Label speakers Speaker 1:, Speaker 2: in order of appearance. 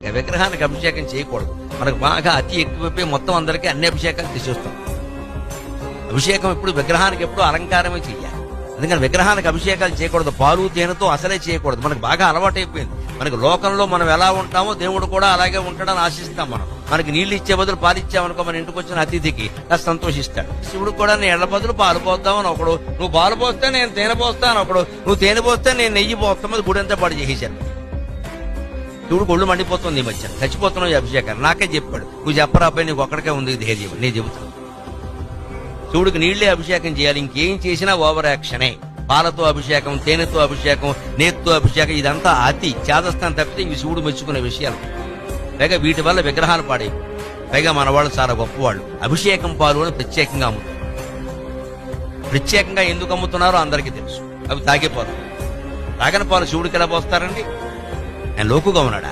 Speaker 1: విగ్రహానికి అభిషేకం చేయకూడదు. మనకు బాగా అతి ఎక్కువైపోయి మొత్తం అందరికీ అన్ని అభిషేకాలు తీసేస్తాం. అభిషేకం ఎప్పుడు విగ్రహానికి ఎప్పుడు అలంకారమే చెయ్యాలి. అందుకని విగ్రహానికి అభిషేకాలు చేయకూడదు. పాలు తేనెతో అసలే చేయకూడదు. మనకు బాగా అలవాటైపోయింది. మనకు లోకంలో మనం ఎలా ఉంటామో దేవుడు కూడా అలాగే ఉంటాడని ఆశిస్తాం. మనకి నీళ్లు ఇచ్చే బదులు పాలు ఇచ్చామనుకో మన ఇంటికి వచ్చిన అతిథికి అది సంతోషిస్తాడు. శివుడు కూడా నేను ఎళ్ల బదులు పాలు పోద్దామని ఒకడు, నువ్వు పాలు పోస్తే నేను తేనె పోస్తాను ఒకడు, నువ్వు తేనె పోస్తే నేను నెయ్యి పోస్తామని గుడంతా పాడు చేసేశాను. శివుడు ఒళ్ళు మండిపోతుంది. ఈ మధ్య చచ్చిపోతున్నావు ఈ అభిషేకాన్ని. నాకే చెప్పాడు, నువ్వు చెప్పరా అబ్బాయి, నీకు ఒక్కడికే ఉంది ధైర్యం, నేను చెబుతాను. శివుడికి నీళ్లే అభిషేకం చేయాలి. ఇంకేం చేసినా ఓవర్ యాక్షనే. పాలతో అభిషేకం, తేనెతో అభిషేకం, నేతితో అభిషేకం, ఇదంతా అతి చేదస్తాను తప్పితే ఇవి శివుడు మెచ్చుకునే విషయాలు. పైగా వీటి వల్ల విగ్రహాలు పాడేవి. పైగా మన వాళ్ళు చాలా గొప్పవాళ్ళు. అభిషేకం పాలు అని ప్రత్యేకంగా అమ్ముతారు. ప్రత్యేకంగా ఎందుకు అమ్ముతున్నారో అందరికీ తెలుసు. అవి తాగే పాలు. తాగని పాలు శివుడికి ఎలా పోస్తారండి? ఆయన లోకుగా ఉన్నాడా?